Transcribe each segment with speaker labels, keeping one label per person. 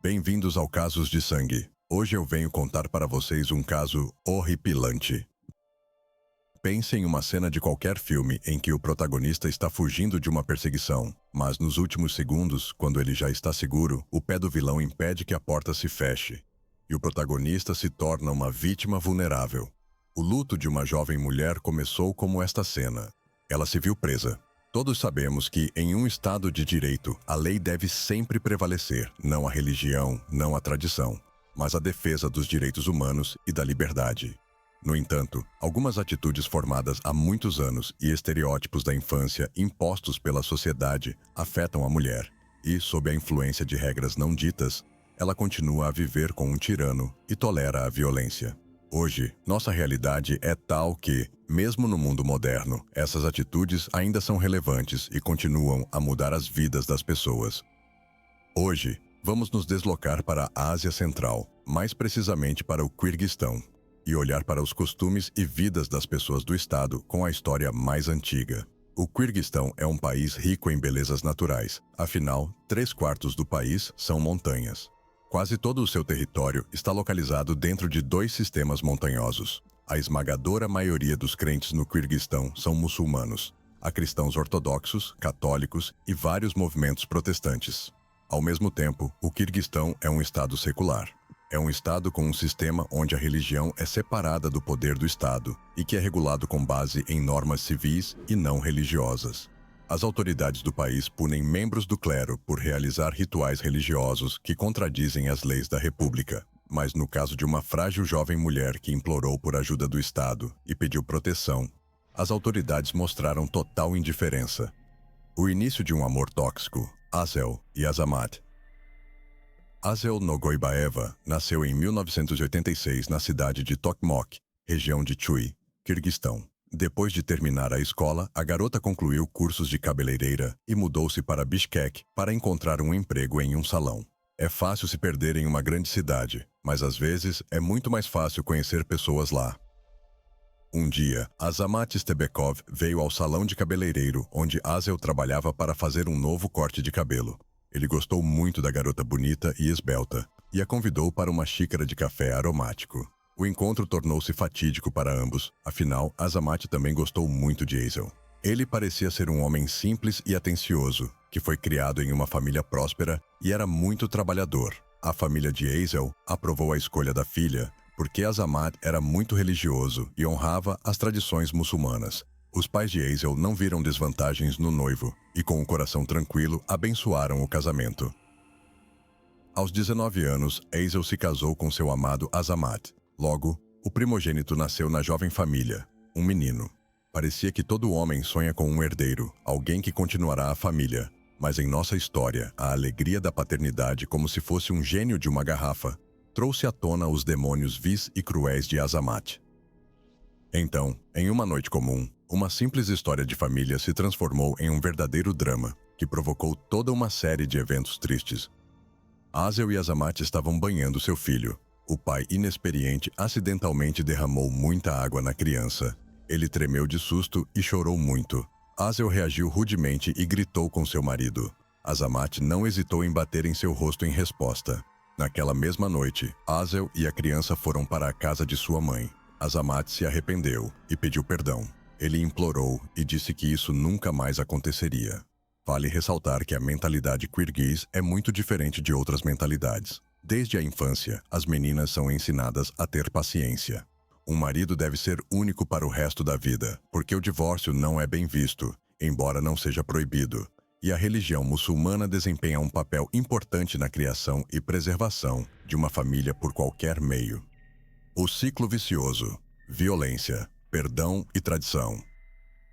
Speaker 1: Bem-vindos ao Casos de Sangue. Hoje eu venho contar para vocês um caso horripilante. Pense em uma cena de qualquer filme em que o protagonista está fugindo de uma perseguição, mas nos últimos segundos, quando ele já está seguro, o pé do vilão impede que a porta se feche, e o protagonista se torna uma vítima vulnerável. O luto de uma jovem mulher começou como esta cena. Ela se viu presa. Todos sabemos que, em um Estado de direito, a lei deve sempre prevalecer, não a religião, não a tradição, mas a defesa dos direitos humanos e da liberdade. No entanto, algumas atitudes formadas há muitos anos e estereótipos da infância impostos pela sociedade afetam a mulher, e, sob a influência de regras não ditas, ela continua a viver com um tirano e tolera a violência. Hoje, nossa realidade é tal que, mesmo no mundo moderno, essas atitudes ainda são relevantes e continuam a mudar as vidas das pessoas. Hoje, vamos nos deslocar para a Ásia Central, mais precisamente para o Quirguistão, e olhar para os costumes e vidas das pessoas do estado com a história mais antiga. O Quirguistão é um país rico em belezas naturais, afinal, 3/4 do país são montanhas. Quase todo o seu território está localizado dentro de 2 sistemas montanhosos. A esmagadora maioria dos crentes no Quirguistão são muçulmanos. Há cristãos ortodoxos, católicos e vários movimentos protestantes. Ao mesmo tempo, o Quirguistão é um estado secular. É um estado com um sistema onde a religião é separada do poder do Estado e que é regulado com base em normas civis e não religiosas. As autoridades do país punem membros do clero por realizar rituais religiosos que contradizem as leis da República. Mas no caso de uma frágil jovem mulher que implorou por ajuda do Estado e pediu proteção, as autoridades mostraram total indiferença. O início de um amor tóxico, Azel e Azamat. Azel Nogoibaeva nasceu em 1986 na cidade de Tokmok, região de Chui, Quirguistão. Depois de terminar a escola, a garota concluiu cursos de cabeleireira e mudou-se para Bishkek para encontrar um emprego em um salão. É fácil se perder em uma grande cidade, mas às vezes é muito mais fácil conhecer pessoas lá. Um dia, Azamat Stebekov veio ao salão de cabeleireiro onde Azel trabalhava para fazer um novo corte de cabelo. Ele gostou muito da garota bonita e esbelta e a convidou para uma xícara de café aromático. O encontro tornou-se fatídico para ambos, afinal, Azamat também gostou muito de Azel. Ele parecia ser um homem simples e atencioso, que foi criado em uma família próspera e era muito trabalhador. A família de Azel aprovou a escolha da filha porque Azamat era muito religioso e honrava as tradições muçulmanas. Os pais de Azel não viram desvantagens no noivo e, com o coração tranquilo, abençoaram o casamento. Aos 19 anos, Azel se casou com seu amado Azamat. Logo, o primogênito nasceu na jovem família, um menino. Parecia que todo homem sonha com um herdeiro, alguém que continuará a família. Mas em nossa história, a alegria da paternidade, como se fosse um gênio de uma garrafa, trouxe à tona os demônios vis e cruéis de Azamat. Então, em uma noite comum, uma simples história de família se transformou em um verdadeiro drama, que provocou toda uma série de eventos tristes. Azel e Azamat estavam banhando seu filho. O pai inexperiente acidentalmente derramou muita água na criança. Ele tremeu de susto e chorou muito. Azel reagiu rudemente e gritou com seu marido. Azamat não hesitou em bater em seu rosto em resposta. Naquela mesma noite, Azel e a criança foram para a casa de sua mãe. Azamat se arrependeu e pediu perdão. Ele implorou e disse que isso nunca mais aconteceria. Vale ressaltar que a mentalidade quirguiz é muito diferente de outras mentalidades. Desde a infância, as meninas são ensinadas a ter paciência. Um marido deve ser único para o resto da vida, porque o divórcio não é bem visto, embora não seja proibido. E a religião muçulmana desempenha um papel importante na criação e preservação de uma família por qualquer meio. O ciclo vicioso: violência, perdão e tradição.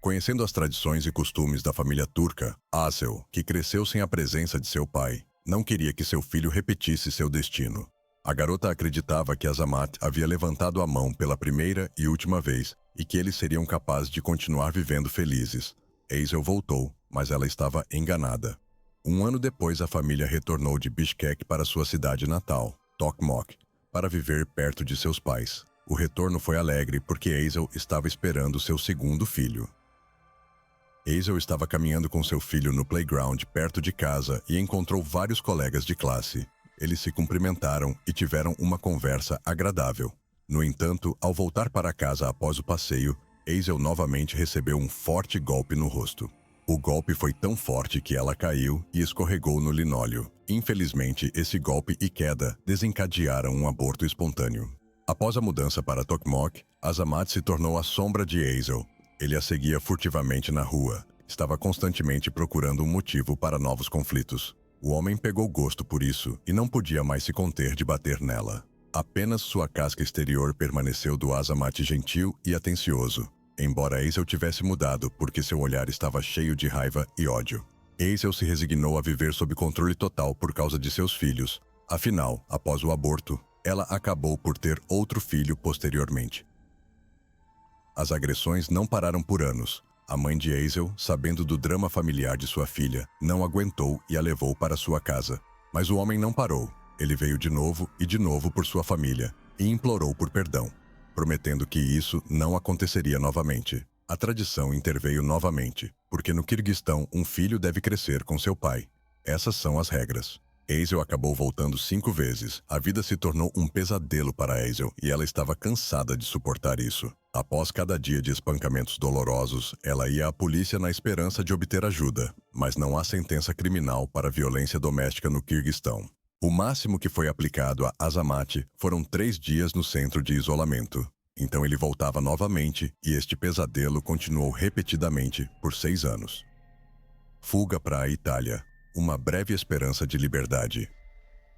Speaker 1: Conhecendo as tradições e costumes da família turca, Azel, que cresceu sem a presença de seu pai, não queria que seu filho repetisse seu destino. A garota acreditava que Azamat havia levantado a mão pela primeira e última vez e que eles seriam capazes de continuar vivendo felizes. Azel voltou, mas ela estava enganada. Um ano depois, a família retornou de Bishkek para sua cidade natal, Tokmok, para viver perto de seus pais. O retorno foi alegre porque Azel estava esperando seu segundo filho. Azel estava caminhando com seu filho no playground perto de casa e encontrou vários colegas de classe. Eles se cumprimentaram e tiveram uma conversa agradável. No entanto, ao voltar para casa após o passeio, Hazel novamente recebeu um forte golpe no rosto. O golpe foi tão forte que ela caiu e escorregou no linóleo. Infelizmente, esse golpe e queda desencadearam um aborto espontâneo. Após a mudança para Tokmok, Azamat se tornou a sombra de Hazel. Ele a seguia furtivamente na rua. Estava constantemente procurando um motivo para novos conflitos. O homem pegou gosto por isso e não podia mais se conter de bater nela. Apenas sua casca exterior permaneceu do Azamat gentil e atencioso, embora Hazel tivesse mudado porque seu olhar estava cheio de raiva e ódio. Hazel se resignou a viver sob controle total por causa de seus filhos. Afinal, após o aborto, ela acabou por ter outro filho posteriormente. As agressões não pararam por anos. A mãe de Hazel, sabendo do drama familiar de sua filha, não aguentou e a levou para sua casa. Mas o homem não parou. Ele veio de novo e de novo por sua família e implorou por perdão, prometendo que isso não aconteceria novamente. A tradição interveio novamente, porque no Quirguistão um filho deve crescer com seu pai. Essas são as regras. Hazel acabou voltando 5 vezes. A vida se tornou um pesadelo para Hazel e ela estava cansada de suportar isso. Após cada dia de espancamentos dolorosos, ela ia à polícia na esperança de obter ajuda, mas não há sentença criminal para violência doméstica no Quirguistão. O máximo que foi aplicado a Azamat foram 3 dias no centro de isolamento. Então ele voltava novamente e este pesadelo continuou repetidamente por 6 anos. Fuga para a Itália. Uma breve esperança de liberdade.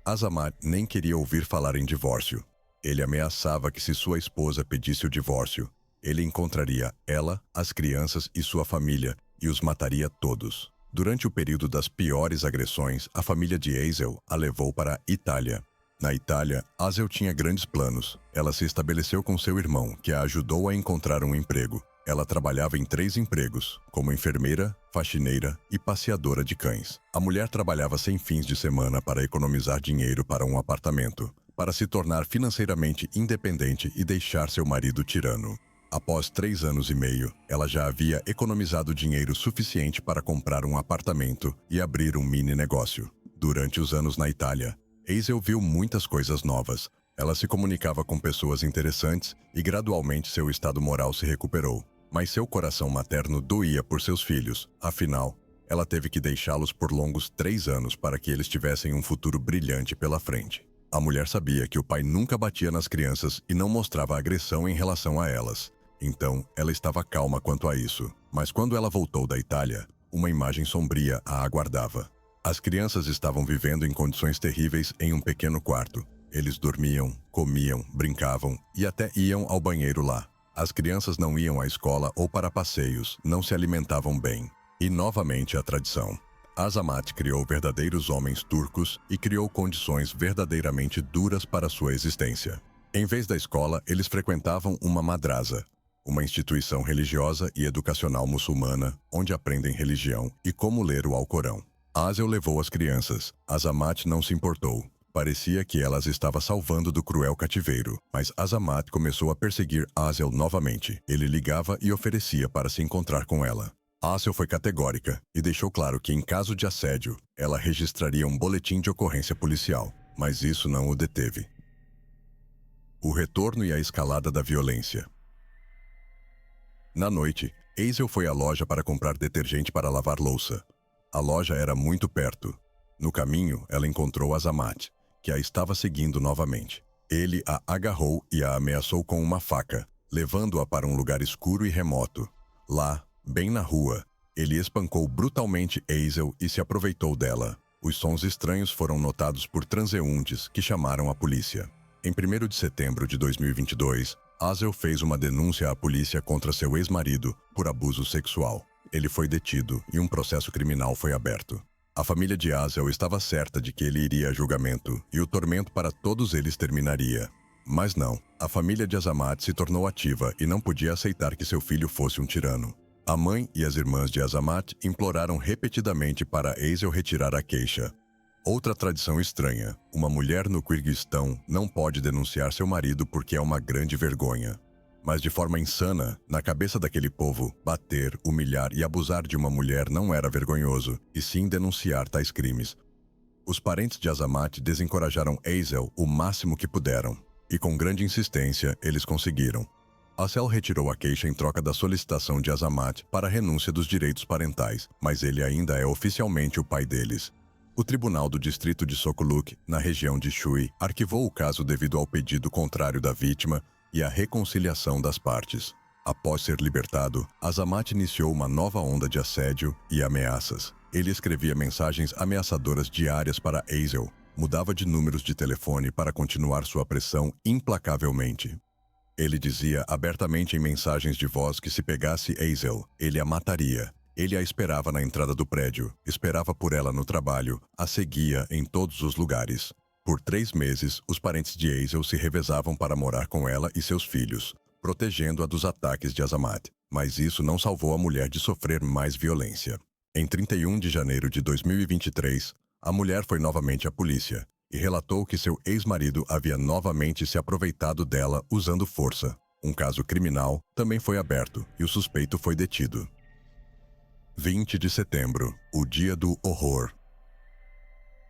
Speaker 1: Azamat nem queria ouvir falar em divórcio. Ele ameaçava que se sua esposa pedisse o divórcio, ele encontraria ela, as crianças e sua família e os mataria todos. Durante o período das piores agressões, a família de Hazel a levou para a Itália. Na Itália, Hazel tinha grandes planos. Ela se estabeleceu com seu irmão, que a ajudou a encontrar um emprego. Ela trabalhava em 3 empregos, como enfermeira, faxineira e passeadora de cães. A mulher trabalhava sem fins de semana para economizar dinheiro para um apartamento, para se tornar financeiramente independente e deixar seu marido tirano. Após 3 anos e meio, ela já havia economizado dinheiro suficiente para comprar um apartamento e abrir um mini negócio. Durante os anos na Itália, Hazel viu muitas coisas novas. Ela se comunicava com pessoas interessantes e gradualmente seu estado moral se recuperou. Mas seu coração materno doía por seus filhos. Afinal, ela teve que deixá-los por longos 3 anos para que eles tivessem um futuro brilhante pela frente. A mulher sabia que o pai nunca batia nas crianças e não mostrava agressão em relação a elas. Então, ela estava calma quanto a isso. Mas quando ela voltou da Itália, uma imagem sombria a aguardava. As crianças estavam vivendo em condições terríveis em um pequeno quarto. Eles dormiam, comiam, brincavam e até iam ao banheiro lá. As crianças não iam à escola ou para passeios, não se alimentavam bem. E novamente a tradição. Azamat criou verdadeiros homens turcos e criou condições verdadeiramente duras para sua existência. Em vez da escola, eles frequentavam uma madrasa, uma instituição religiosa e educacional muçulmana, onde aprendem religião e como ler o Alcorão. Hazel levou as crianças. Azamat não se importou. Parecia que ela as estava salvando do cruel cativeiro, mas Azamat começou a perseguir Hazel novamente. Ele ligava e oferecia para se encontrar com ela. Hazel foi categórica e deixou claro que, em caso de assédio, ela registraria um boletim de ocorrência policial, mas isso não o deteve. O retorno e a escalada da violência. Na noite, Hazel foi à loja para comprar detergente para lavar louça. A loja era muito perto. No caminho, ela encontrou Azamat, que a estava seguindo novamente. Ele a agarrou e a ameaçou com uma faca, levando-a para um lugar escuro e remoto. Lá, bem na rua, ele espancou brutalmente Hazel e se aproveitou dela. Os sons estranhos foram notados por transeuntes que chamaram a polícia. Em 1º de setembro de 2022, Hazel fez uma denúncia à polícia contra seu ex-marido por abuso sexual. Ele foi detido e um processo criminal foi aberto. A família de Hazel estava certa de que ele iria a julgamento e o tormento para todos eles terminaria. Mas não, a família de Azamat se tornou ativa e não podia aceitar que seu filho fosse um tirano. A mãe e as irmãs de Azamat imploraram repetidamente para Hazel retirar a queixa. Outra tradição estranha: uma mulher no Quirguistão não pode denunciar seu marido porque é uma grande vergonha. Mas de forma insana, na cabeça daquele povo, bater, humilhar e abusar de uma mulher não era vergonhoso, e sim denunciar tais crimes. Os parentes de Azamat desencorajaram Hazel o máximo que puderam, e com grande insistência eles conseguiram. Hazel retirou a queixa em troca da solicitação de Azamat para a renúncia dos direitos parentais, mas ele ainda é oficialmente o pai deles. O Tribunal do Distrito de Sokoluk, na região de Shui, arquivou o caso devido ao pedido contrário da vítima e à reconciliação das partes. Após ser libertado, Azamat iniciou uma nova onda de assédio e ameaças. Ele escrevia mensagens ameaçadoras diárias para Hazel, mudava de números de telefone para continuar sua pressão implacavelmente. Ele dizia abertamente em mensagens de voz que se pegasse Hazel, ele a mataria. Ele a esperava na entrada do prédio, esperava por ela no trabalho, a seguia em todos os lugares. Por 3 meses, os parentes de Hazel se revezavam para morar com ela e seus filhos, protegendo-a dos ataques de Azamat, mas isso não salvou a mulher de sofrer mais violência. Em 31 de janeiro de 2023, a mulher foi novamente à polícia e relatou que seu ex-marido havia novamente se aproveitado dela usando força. Um caso criminal também foi aberto e o suspeito foi detido. 20 de setembro, o dia do horror.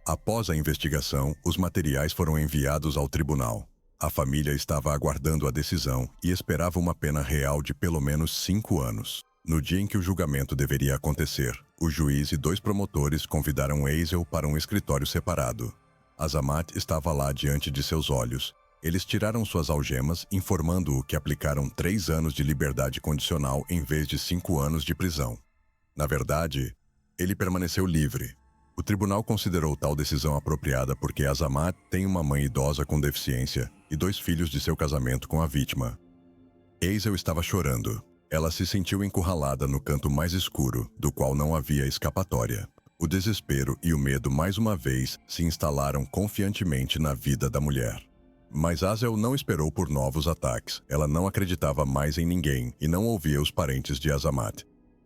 Speaker 1: Após a investigação, os materiais foram enviados ao tribunal. A família estava aguardando a decisão e esperava uma pena real de pelo menos 5 anos. No dia em que o julgamento deveria acontecer, o juiz e 2 promotores convidaram Hazel para um escritório separado. Azamat estava lá diante de seus olhos. Eles tiraram suas algemas, informando-o que aplicaram 3 anos de liberdade condicional em vez de 5 anos de prisão. Na verdade, ele permaneceu livre. O tribunal considerou tal decisão apropriada porque Azamat tem uma mãe idosa com deficiência e 2 filhos de seu casamento com a vítima. Hazel estava chorando. Ela se sentiu encurralada no canto mais escuro, do qual não havia escapatória. O desespero e o medo mais uma vez se instalaram confiantemente na vida da mulher. Mas Hazel não esperou por novos ataques. Ela não acreditava mais em ninguém e não ouvia os parentes de Azamat.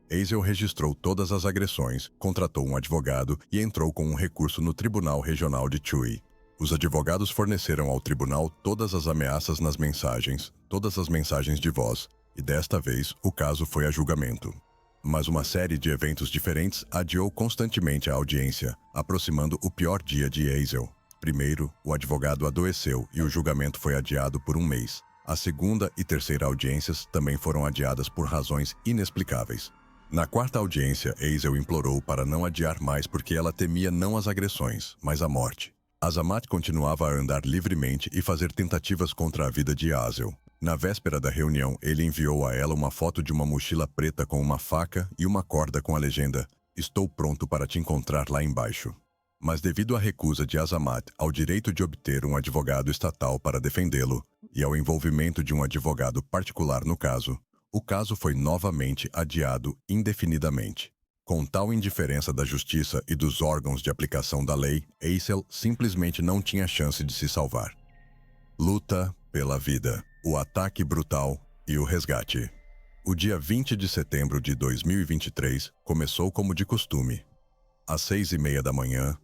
Speaker 1: Hazel registrou todas as agressões, contratou um advogado e entrou com um recurso no Tribunal Regional de Chui. Os advogados forneceram ao tribunal todas as ameaças nas mensagens, todas as mensagens de voz, e desta vez o caso foi a julgamento. Mas uma série de eventos diferentes adiou constantemente a audiência, aproximando o pior dia de Hazel. Primeiro, o advogado adoeceu e o julgamento foi adiado por 1 mês. A segunda e terceira audiências também foram adiadas por razões inexplicáveis. Na 4ª audiência, Hazel implorou para não adiar mais porque ela temia não as agressões, mas a morte. Azamat continuava a andar livremente e fazer tentativas contra a vida de Hazel. Na véspera da reunião, ele enviou a ela uma foto de uma mochila preta com uma faca e uma corda com a legenda "Estou pronto para te encontrar lá embaixo". Mas devido à recusa de Azamat ao direito de obter um advogado estatal para defendê-lo e ao envolvimento de um advogado particular no caso, o caso foi novamente adiado indefinidamente. Com tal indiferença da justiça e dos órgãos de aplicação da lei, Hazel simplesmente não tinha chance de se salvar. Luta pela vida, o ataque brutal e o resgate. O dia 20 de setembro de 2023 começou como de costume. Às 6h30 da manhã,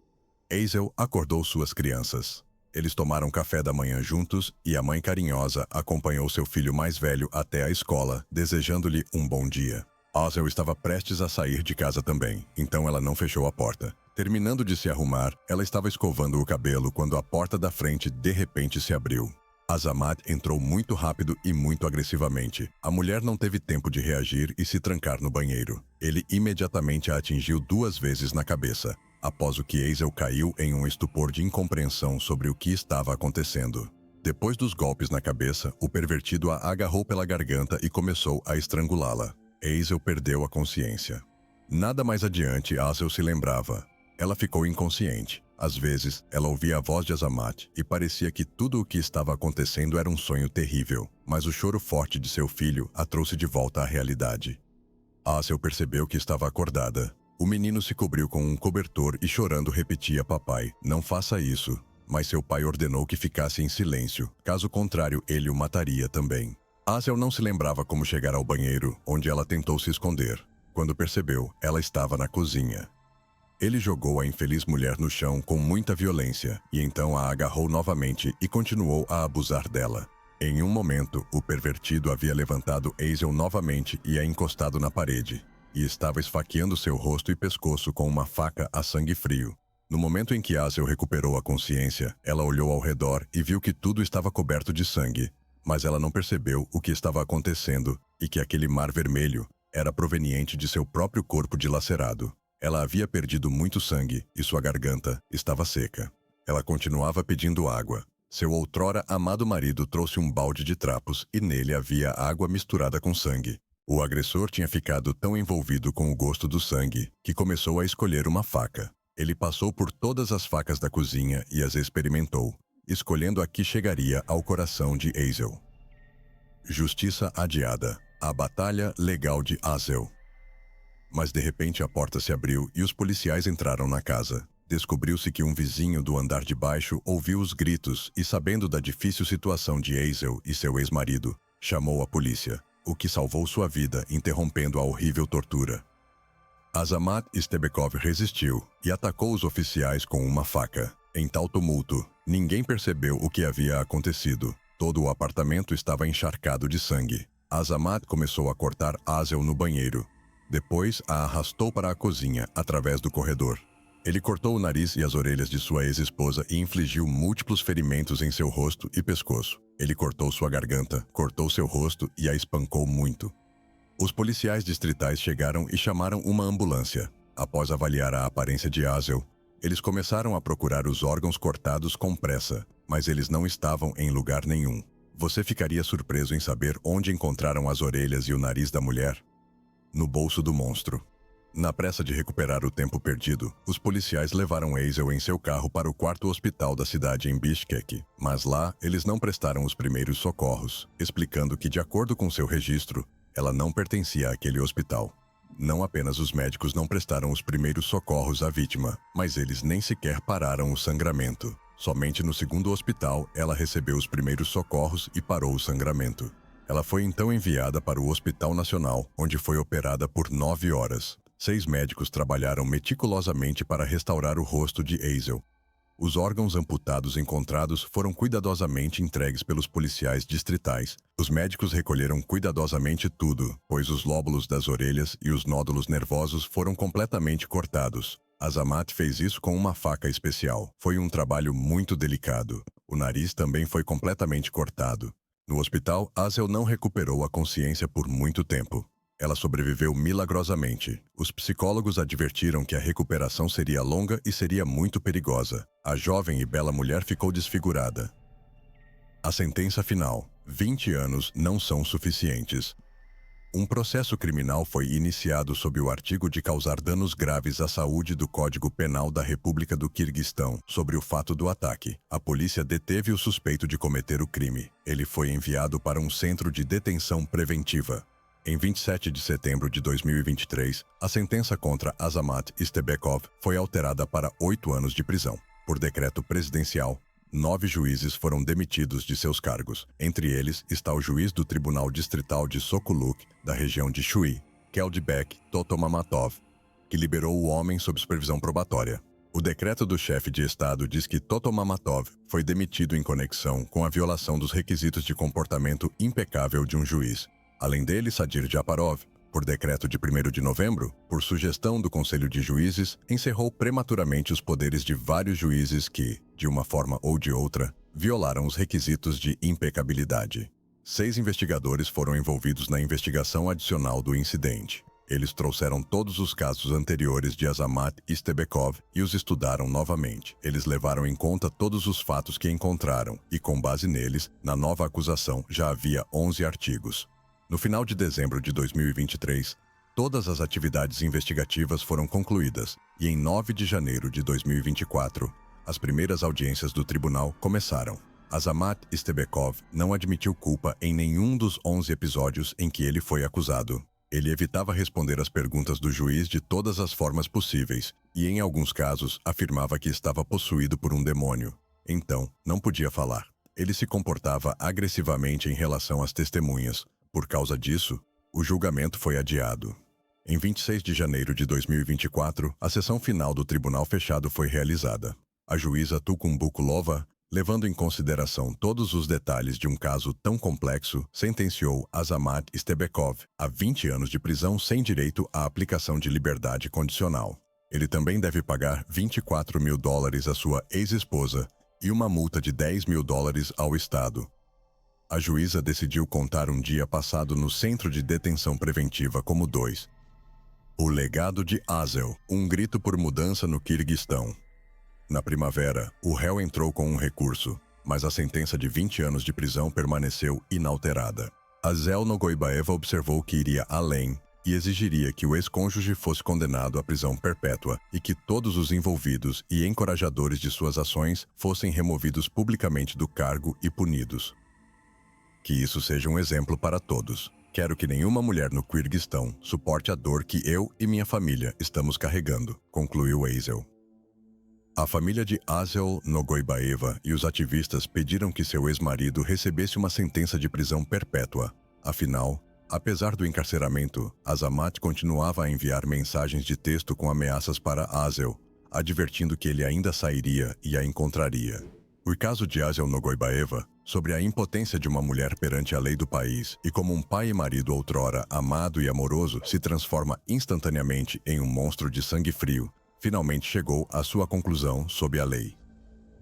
Speaker 1: Hazel acordou suas crianças. Eles tomaram café da manhã juntos e a mãe carinhosa acompanhou seu filho mais velho até a escola, desejando-lhe um bom dia. Hazel estava prestes a sair de casa também, então ela não fechou a porta. Terminando de se arrumar, ela estava escovando o cabelo quando a porta da frente de repente se abriu. Azamat entrou muito rápido e muito agressivamente. A mulher não teve tempo de reagir e se trancar no banheiro. Ele imediatamente a atingiu 2 vezes na cabeça, após o que Hazel caiu em um estupor de incompreensão sobre o que estava acontecendo. Depois dos golpes na cabeça, o pervertido a agarrou pela garganta e começou a estrangulá-la. Hazel perdeu a consciência. Nada mais adiante, Hazel se lembrava. Ela ficou inconsciente. Às vezes, ela ouvia a voz de Azamat e parecia que tudo o que estava acontecendo era um sonho terrível, mas o choro forte de seu filho a trouxe de volta à realidade. Hazel percebeu que estava acordada. O menino se cobriu com um cobertor e chorando repetia: "Papai, não faça isso." Mas seu pai ordenou que ficasse em silêncio, caso contrário ele o mataria também. Hazel não se lembrava como chegar ao banheiro, onde ela tentou se esconder. Quando percebeu, ela estava na cozinha. Ele jogou a infeliz mulher no chão com muita violência e então a agarrou novamente e continuou a abusar dela. Em um momento, o pervertido havia levantado Hazel novamente e a encostado na parede, e estava esfaqueando seu rosto e pescoço com uma faca a sangue frio. No momento em que Azel recuperou a consciência, ela olhou ao redor e viu que tudo estava coberto de sangue, mas ela não percebeu o que estava acontecendo e que aquele mar vermelho era proveniente de seu próprio corpo dilacerado. Ela havia perdido muito sangue e sua garganta estava seca. Ela continuava pedindo água. Seu outrora amado marido trouxe um balde de trapos e nele havia água misturada com sangue. O agressor tinha ficado tão envolvido com o gosto do sangue que começou a escolher uma faca. Ele passou por todas as facas da cozinha e as experimentou, escolhendo a que chegaria ao coração de Azel. Justiça adiada. A batalha legal de Azel. Mas de repente a porta se abriu e os policiais entraram na casa. Descobriu-se que um vizinho do andar de baixo ouviu os gritos e, sabendo da difícil situação de Azel e seu ex-marido, chamou a polícia, o que salvou sua vida, interrompendo a horrível tortura. Azamat Istebekov resistiu e atacou os oficiais com uma faca. Em tal tumulto, ninguém percebeu o que havia acontecido. Todo o apartamento estava encharcado de sangue. Azamat começou a cortar Azel no banheiro. Depois a arrastou para a cozinha, através do corredor. Ele cortou o nariz e as orelhas de sua ex-esposa e infligiu múltiplos ferimentos em seu rosto e pescoço. Ele cortou sua garganta, cortou seu rosto e a espancou muito. Os policiais distritais chegaram e chamaram uma ambulância. Após avaliar a aparência de Azel, eles começaram a procurar os órgãos cortados com pressa, mas eles não estavam em lugar nenhum. Você ficaria surpreso em saber onde encontraram as orelhas e o nariz da mulher? No bolso do monstro. Na pressa de recuperar o tempo perdido, os policiais levaram Azel em seu carro para o quarto hospital da cidade em Bishkek, mas lá eles não prestaram os primeiros socorros, explicando que, de acordo com seu registro, ela não pertencia àquele hospital. Não apenas os médicos não prestaram os primeiros socorros à vítima, mas eles nem sequer pararam o sangramento. Somente no segundo hospital ela recebeu os primeiros socorros e parou o sangramento. Ela foi então enviada para o Hospital Nacional, onde foi operada por 9 horas. 6 médicos trabalharam meticulosamente para restaurar o rosto de Azel. Os órgãos amputados encontrados foram cuidadosamente entregues pelos policiais distritais. Os médicos recolheram cuidadosamente tudo, pois os lóbulos das orelhas e os nódulos nervosos foram completamente cortados. Azamat fez isso com uma faca especial. Foi um trabalho muito delicado. O nariz também foi completamente cortado. No hospital, Azel não recuperou a consciência por muito tempo. Ela sobreviveu milagrosamente. Os psicólogos advertiram que a recuperação seria longa e seria muito perigosa. A jovem e bela mulher ficou desfigurada. A sentença final: 20 anos não são suficientes. Um processo criminal foi iniciado sob o artigo de causar danos graves à saúde do Código Penal da República do Quirguistão sobre o fato do ataque. A polícia deteve o suspeito de cometer o crime. Ele foi enviado para um centro de detenção preventiva. Em 27 de setembro de 2023, a sentença contra Azamat Istebekov foi alterada para 8 anos de prisão. Por decreto presidencial, 9 juízes foram demitidos de seus cargos. Entre eles está o juiz do Tribunal Distrital de Sokoluk, da região de Chuy, Keldbek Totomamatov, que liberou o homem sob supervisão probatória. O decreto do chefe de Estado diz que Totomamatov foi demitido em conexão com a violação dos requisitos de comportamento impecável de um juiz. Além dele, Sadir Japarov, por decreto de 1º de novembro, por sugestão do Conselho de Juízes, encerrou prematuramente os poderes de vários juízes que, de uma forma ou de outra, violaram os requisitos de impecabilidade. 6 investigadores foram envolvidos na investigação adicional do incidente. Eles trouxeram todos os casos anteriores de Azamat Istebekov e os estudaram novamente. Eles levaram em conta todos os fatos que encontraram e, com base neles, na nova acusação já havia 11 artigos. No final de dezembro de 2023, todas as atividades investigativas foram concluídas e em 9 de janeiro de 2024, as primeiras audiências do tribunal começaram. Azamat Istebekov não admitiu culpa em nenhum dos 11 episódios em que ele foi acusado. Ele evitava responder às perguntas do juiz de todas as formas possíveis e, em alguns casos, afirmava que estava possuído por um demônio. Então, não podia falar. Ele se comportava agressivamente em relação às testemunhas. Por causa disso, o julgamento foi adiado. Em 26 de janeiro de 2024, a sessão final do tribunal fechado foi realizada. A juíza Tukumbukulova, levando em consideração todos os detalhes de um caso tão complexo, sentenciou Azamat Istebekov a 20 anos de prisão sem direito à aplicação de liberdade condicional. Ele também deve pagar 24 mil dólares à sua ex-esposa e uma multa de 10 mil dólares ao Estado. A juíza decidiu contar um dia passado no Centro de Detenção Preventiva como 2. O legado de Azel, um grito por mudança no Quirguistão. Na primavera, o réu entrou com um recurso, mas a sentença de 20 anos de prisão permaneceu inalterada. Azel Nogoibaeva observou que iria além e exigiria que o ex-cônjuge fosse condenado à prisão perpétua e que todos os envolvidos e encorajadores de suas ações fossem removidos publicamente do cargo e punidos. Que isso seja um exemplo para todos. Quero que nenhuma mulher no Quirguistão suporte a dor que eu e minha família estamos carregando, concluiu Azel. A família de Azel Nogoibaeva e os ativistas pediram que seu ex-marido recebesse uma sentença de prisão perpétua. Afinal, apesar do encarceramento, Azamat continuava a enviar mensagens de texto com ameaças para Azel, advertindo que ele ainda sairia e a encontraria. O caso de Azel Nogoibaeva, sobre a impotência de uma mulher perante a lei do país e como um pai e marido outrora amado e amoroso se transforma instantaneamente em um monstro de sangue frio, finalmente chegou à sua conclusão sob a lei.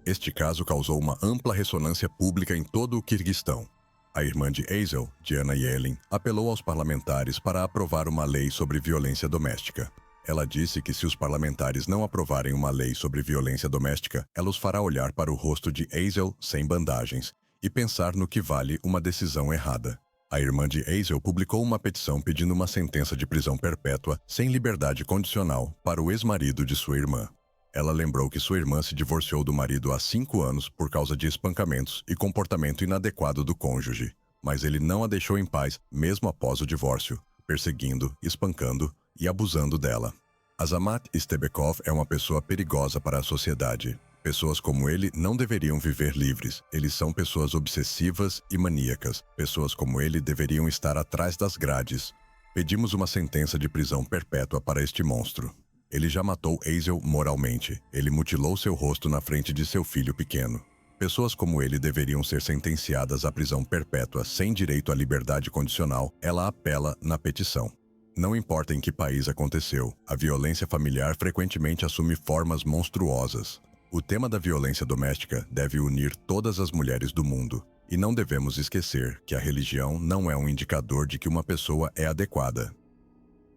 Speaker 1: Este caso causou uma ampla ressonância pública em todo o Quirguistão. A irmã de Azel, Diana Yelin, apelou aos parlamentares para aprovar uma lei sobre violência doméstica. Ela disse que se os parlamentares não aprovarem uma lei sobre violência doméstica, ela os fará olhar para o rosto de Azel sem bandagens e pensar no que vale uma decisão errada. A irmã de Azel publicou uma petição pedindo uma sentença de prisão perpétua sem liberdade condicional para o ex-marido de sua irmã. Ela lembrou que sua irmã se divorciou do marido há 5 anos por causa de espancamentos e comportamento inadequado do cônjuge, mas ele não a deixou em paz mesmo após o divórcio, perseguindo, espancando e abusando dela. Azamat Stebekov é uma pessoa perigosa para a sociedade. Pessoas como ele não deveriam viver livres. Eles são pessoas obsessivas e maníacas. Pessoas como ele deveriam estar atrás das grades. Pedimos uma sentença de prisão perpétua para este monstro. Ele já matou Azel moralmente. Ele mutilou seu rosto na frente de seu filho pequeno. Pessoas como ele deveriam ser sentenciadas à prisão perpétua sem direito à liberdade condicional. Ela apela na petição. Não importa em que país aconteceu, a violência familiar frequentemente assume formas monstruosas. O tema da violência doméstica deve unir todas as mulheres do mundo, e não devemos esquecer que a religião não é um indicador de que uma pessoa é adequada.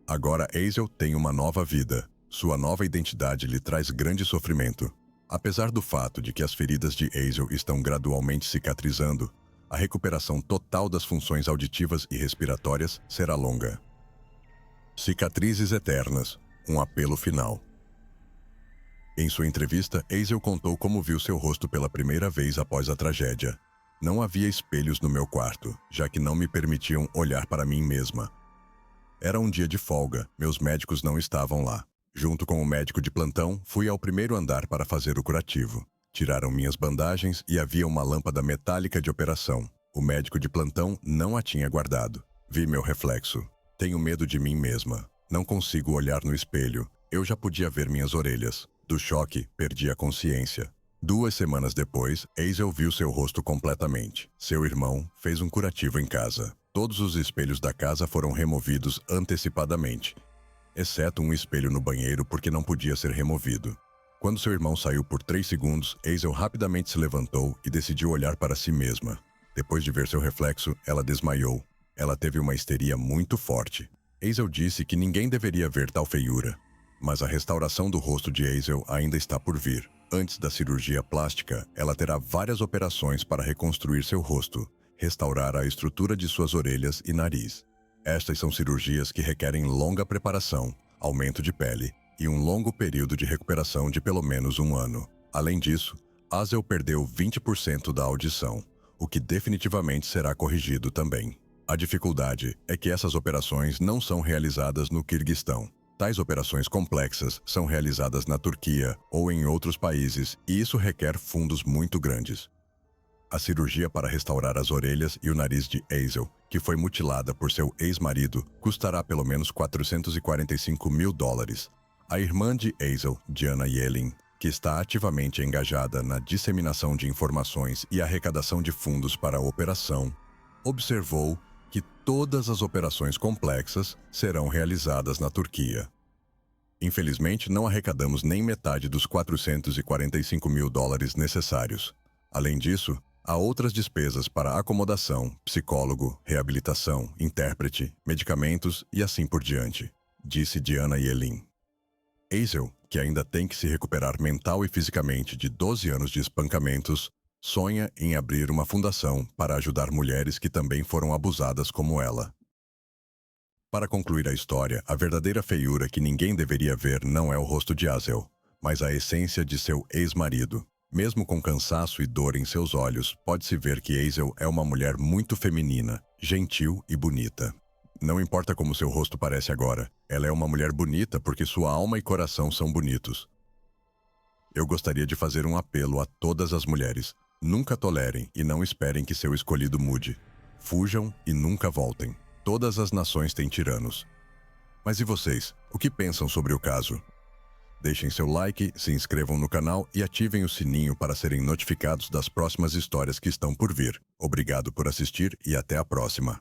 Speaker 1: Agora Azel tem uma nova vida. Sua nova identidade lhe traz grande sofrimento. Apesar do fato de que as feridas de Azel estão gradualmente cicatrizando, a recuperação total das funções auditivas e respiratórias será longa. Cicatrizes eternas, um apelo final. Em sua entrevista, Azel contou como viu seu rosto pela primeira vez após a tragédia. Não havia espelhos no meu quarto, já que não me permitiam olhar para mim mesma. Era um dia de folga, meus médicos não estavam lá. Junto com o médico de plantão, fui ao primeiro andar para fazer o curativo. Tiraram minhas bandagens e havia uma lâmpada metálica de operação. O médico de plantão não a tinha guardado. Vi meu reflexo. Tenho medo de mim mesma. Não consigo olhar no espelho. Eu já podia ver minhas orelhas. Do choque, perdi a consciência. 2 semanas depois, Azel viu seu rosto completamente. Seu irmão fez um curativo em casa. Todos os espelhos da casa foram removidos antecipadamente, exceto um espelho no banheiro porque não podia ser removido. Quando seu irmão saiu por 3 segundos, Azel rapidamente se levantou e decidiu olhar para si mesma. Depois de ver seu reflexo, ela desmaiou. Ela teve uma histeria muito forte. Azel disse que ninguém deveria ver tal feiura. Mas a restauração do rosto de Azel ainda está por vir. Antes da cirurgia plástica, ela terá várias operações para reconstruir seu rosto, restaurar a estrutura de suas orelhas e nariz. Estas são cirurgias que requerem longa preparação, aumento de pele e um longo período de recuperação de pelo menos 1 ano. Além disso, Azel perdeu 20% da audição, o que definitivamente será corrigido também. A dificuldade é que essas operações não são realizadas no Quirguistão. Tais operações complexas são realizadas na Turquia ou em outros países e isso requer fundos muito grandes. A cirurgia para restaurar as orelhas e o nariz de Azel, que foi mutilada por seu ex-marido, custará pelo menos 445 mil dólares. A irmã de Azel, Diana Yelin, que está ativamente engajada na disseminação de informações e arrecadação de fundos para a operação, observou que todas as operações complexas serão realizadas na Turquia. Infelizmente, não arrecadamos nem metade dos 445 mil dólares necessários. Além disso, há outras despesas para acomodação, psicólogo, reabilitação, intérprete, medicamentos e assim por diante, disse Diana Yelin. Hazel, que ainda tem que se recuperar mental e fisicamente de 12 anos de espancamentos, sonha em abrir uma fundação para ajudar mulheres que também foram abusadas como ela. Para concluir a história, a verdadeira feiura que ninguém deveria ver não é o rosto de Hazel, mas a essência de seu ex-marido. Mesmo com cansaço e dor em seus olhos, pode-se ver que Hazel é uma mulher muito feminina, gentil e bonita. Não importa como seu rosto parece agora, ela é uma mulher bonita porque sua alma e coração são bonitos. Eu gostaria de fazer um apelo a todas as mulheres. Nunca tolerem e não esperem que seu escolhido mude. Fujam e nunca voltem. Todas as nações têm tiranos. Mas e vocês? O que pensam sobre o caso? Deixem seu like, se inscrevam no canal e ativem o sininho para serem notificados das próximas histórias que estão por vir. Obrigado por assistir e até a próxima.